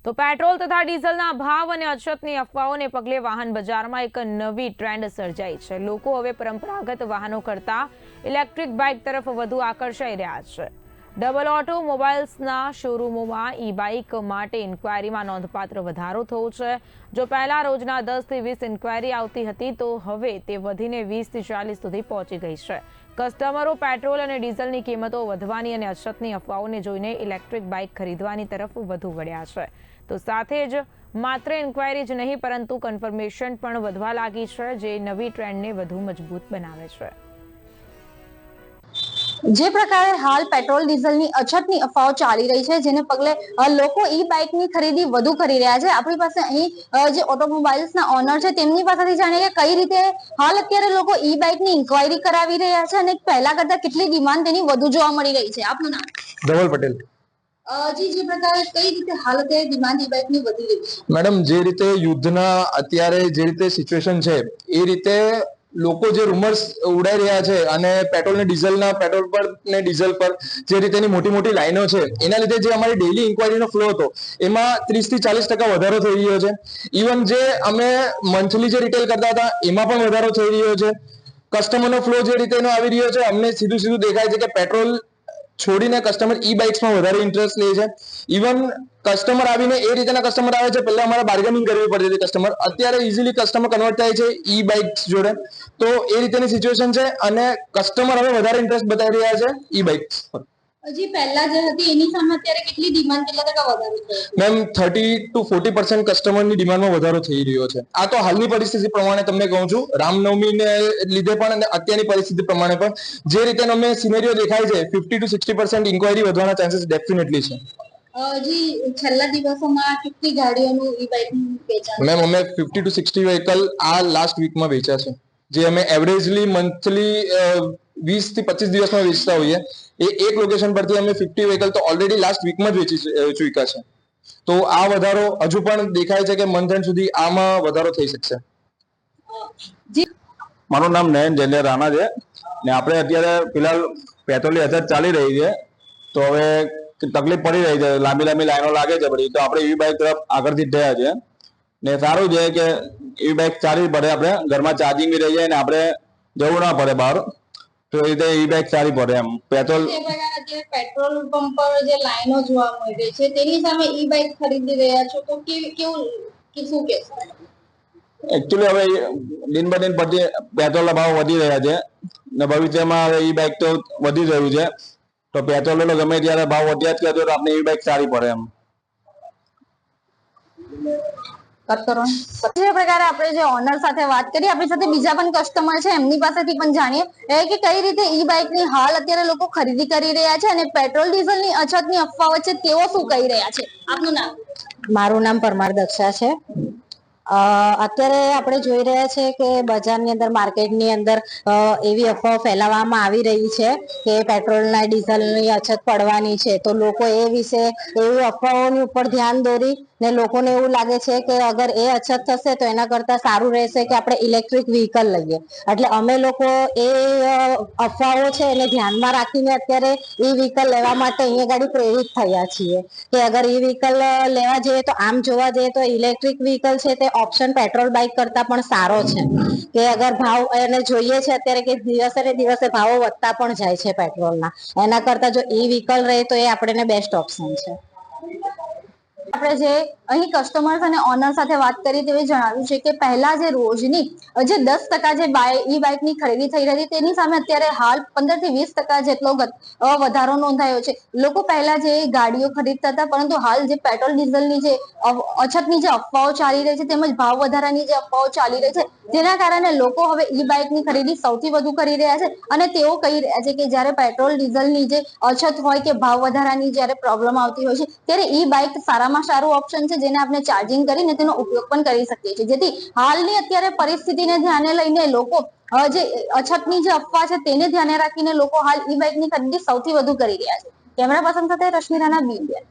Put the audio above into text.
તો પેટ્રોલ તથા ડીઝલના ભાવ અને અછતની અફવાઓને પગલે વાહન બજારમાં એક નવી ટ્રેન્ડ સર્જાઈ છે। લોકો હવે પરંપરાગત વાહનો કરતા ઇલેક્ટ્રિક બાઇક તરફ વધુ આકર્ષાઈ રહ્યા છે। ડબલ ઓટોમોબાઇલ્સના શોરૂમોમાં ઈ બાઇક માટે ઇન્ક્વાયરીમાં નોંધપાત્ર વધારો થયો છે। જો પહેલા રોજના 10 થી 20 ઇન્ક્વાયરી આવતી હતી તો હવે તે વધીને 20 થી 40 સુધી પહોંચી ગઈ છે। કસ્ટમરો પેટ્રોલ અને ડીઝલની કિંમતો વધવાની અને અછતની અફવાઓને જોઈને ઇલેક્ટ્રિક બાઇક ખરીદવાની તરફ વધુ વળ્યા છે। તો સાથે જ માત્ર ઇન્ક્વાયરી જ નહીં પરંતુ કન્ફર્મેશન પણ વધવા લાગી છે, જે નવી ટ્રેન્ડને વધુ મજબૂત બનાવે છે। જે પ્રકારે હાલ પેટ્રોલ ડીઝલની અછતની અફવાઓ ચાલી રહી છે, જેને પગલે લોકો ઈ બાઇકની ખરીદી વધુ કરી રહ્યા છે। આપણી પાસે અહીં જે ઓટોમોબાઇલ્સના ઓનર છે તેમની પાસેથી જાણીએ કે કઈ રીતે હાલ અત્યારે લોકો ઈ બાઇકની ઇન્ક્વાયરી કરાવી રહ્યા છે અને પહેલા કરતા કેટલી ડિમાન્ડ તેની વધુ જોવા મળી રહી છે। આપનું નામ? ધવલ પટેલ। જી, જે પ્રકારે કઈ રીતે હાલ અત્યારે ડિમાન્ડ ઈ બાઇકની વધી રહી છે? મેડમ, જે રીતે યુદ્ધના અત્યારે જે રીતે સિચ્યુએશન છે એ રીતે લોકો જે રૂમર્સ ઉડાઈ રહ્યા છે અને પેટ્રોલ પર ને ડીઝલ પર જે રીતેની મોટી મોટી લાઈનો છે એના લીધે જે અમારી ડેઈલી ઇન્ક્વાયરીનો ફ્લો હતો એમાં 30 થી 40% વધારો થઈ રહ્યો છે। ઇવન જે અમે મંથલી જે રિટેલ કરતા હતા એમાં પણ વધારો થઈ રહ્યો છે। કસ્ટમરનો ફ્લો જે રીતેનો આવી રહ્યો છે, અમને સીધું દેખાય છે કે પેટ્રોલ છોડીને કસ્ટમર ઈ બાઇક્સમાં વધારે ઇન્ટરેસ્ટ લે છે। ઇવન કસ્ટમર આવીને એ રીતના કસ્ટમર આવે છે, પહેલા અમારે બાર્ગેનિંગ કરવી પડતી હતી કસ્ટમર, અત્યારે ઇઝીલી કસ્ટમર કન્વર્ટ થાય છે ઈ બાઇક્સ જોડે। તો એ રીતેની સિચ્યુએશન છે અને કસ્ટમર હવે વધારે ઇન્ટરેસ્ટ બતાવી રહ્યા છે ઈ બાઇક્સ પર। હજી પહેલા જે હતી એની સામે અત્યારે કેટલી ડિમાન્ડ, કેટલા ટકા વધારો થયો? મેમ 30 to 40% કસ્ટમરની ડિમાન્ડમાં વધારો થઈ રહ્યો છે। આ તો હાલની પરિસ્થિતિ પ્રમાણે તમને કહું છું, રામનવમીને લીધે પણ અને અત્યારની પરિસ્થિતિ પ્રમાણે પણ જે રીતે અમે સિનેરિયો દેખાય છે 50 to 60% ઇન્ક્વાયરી વધવાના ચાન્સીસ ડેફિનેટલી છે। જી, છેલ્લા દિવસોમાં કેટલી ગાડીઓનું ઈ બાઇકનું વેચાણ? મેમ, અમે 50 to 60 વ્હીકલ આ લાસ્ટ વીકમાં વેચ્યા છે, જે અમે એવરેજલી મંથલી 20 થી 25 દિવસમાં વેચતા હોઈએ। એ એક લોકેશન પરથી અમે 50 વ્હીકલ તો ઓલરેડી લાસ્ટ વીકમાં જ વેચી ચૂક્યા છે। તો આ વધારો હજુ પણ દેખાય છે કે મંથ એન્ડ સુધી આમાં વધારો થઈ શકશે। મારું નામ નયન જલિયા રાણા છે ને આપણે અત્યારે ફિલહાલ પેટ્રોલની અછત ચાલી રહી છે, તો હવે તકલીફ પડી રહી છે, લાંબી લાઈનો લાગે છે બધી, તો આપણે ઈ બાઇક તરફ આકર્ષિત થયા છે ને સારું છે કે ઈ બાઇક સારી પડે, આપણે ઘરમાં ચાર્જિંગ બી રહી જાય ને આપણે જવું ના પડે બહાર, તો એ રીતે ઈ બાઇક સારી પડે એમ। પેટ્રોલ પંપ પર જે લાઈનો જોવા મળી રહી છે તેની સામે ઈ બાઇક ખરીદી રહ્યા છો તો કેવું શું કહેશો? એકચ્યુઅલી હવે દિન બ દિન પેટ્રોલના ભાવ વધી રહ્યા છે ને ભવિષ્યમાં હવે ઈ બાઇક તો વધી રહ્યું છે, તો પેટ્રોલનો ગમે ત્યારે ભાવ વધ્યા જ કરતો તો આપણે ઈ બાઇક સારી પડે એમ। જે પ્રકારે આપણે જે ઓનર સાથે વાત કરી, આપણી સાથે બીજા પણ કસ્ટમર છે, એમની પાસેથી પણ જાણીએ કે કઈ રીતે ઈ બાઇકની હાલ અત્યારે લોકો ખરીદી કરી રહ્યા છે અને પેટ્રોલ ડીઝલની અછતની અફવા વચ્ચે તેઓ શું કહી રહ્યા છે। આપનું નામ? મારું નામ પરમાર દક્ષા છે। અત્યારે આપણે જોઈ રહ્યા છે કે બજારની અંદર, માર્કેટની અંદર એવી અફવાઓ ફેલાવવામાં આવી રહી છે કે પેટ્રોલના ડીઝલની અછત પડવાની છે, તો લોકો એ વિશે એવી અફવાઓની ઉપર ધ્યાન દોરી ને લોકોને એવું લાગે છે કે અગર એ અછત થશે તો એના કરતા સારું રહેશે કે આપણે ઇલેક્ટ્રિક વ્હીકલ લઈએ। એટલે અમે લોકો એ અફવાઓ છે એને ધ્યાનમાં રાખીને અત્યારે ઈ વ્હીકલ લેવા માટે અહીંયા ગાડી પ્રેરિત થયા છીએ કે અગર ઈ વ્હીકલ લેવા જઈએ તો આમ જોવા જઈએ તો ઇલેક્ટ્રિક વ્હીકલ છે તે ઓપ્શન પેટ્રોલ બાઇક કરતા પણ સારો છે કે અગર ભાવ એને જોઈએ છે અત્યારે કે દિવસે ને દિવસે ભાવો વધતા પણ જાય છે પેટ્રોલના, એના કરતા જો ઈ વ્હીકલ રહે તો એ આપણને બેસ્ટ ઓપ્શન છે। આપણે જે અહીં કસ્ટમર્સ અને ઓનર સાથે વાત કરી તેવી જણાવ્યું છે કે પહેલા જે રોજની જે 10% જે ઈ બાઇકની ખરીદી થઈ રહી તેની સામે અત્યારે હાલ 15 થી 20% જેટલો વધારો નોંધાયો છે। લોકો પહેલા જે ગાડીઓ ખરીદતા હતા, પરંતુ હાલ જે પેટ્રોલ ડીઝલની જે અછતની જે અફવાઓ ચાલી રહી છે તેમજ ભાવ વધારાની જે અફવાઓ ચાલી રહી છે, જેના કારણે લોકો હવે ઈ બાઇકની ખરીદી સૌથી વધુ કરી રહ્યા છે અને તેઓ કહી રહ્યા છે કે જ્યારે પેટ્રોલ ડીઝલની જે અછત હોય કે ભાવ વધારાની જ્યારે પ્રોબ્લેમ આવતી હોય છે ત્યારે ઈ બાઇક સારામાં સારું ઓપ્શન છે, જેને આપણે ચાર્જિંગ કરીને તેનો ઉપયોગ પણ કરી શકીએ છીએ। જેથી હાલની અત્યારે પરિસ્થિતિને ધ્યાને લઈને લોકો જે અછતની જે અફવા છે તેને ધ્યાને રાખીને લોકો હાલ ઈ બાઇકની ખરીદી સૌથી વધુ કરી રહ્યા છે। કેમેરા પર્સન સાથે રશ્મિ રાણા, BBN।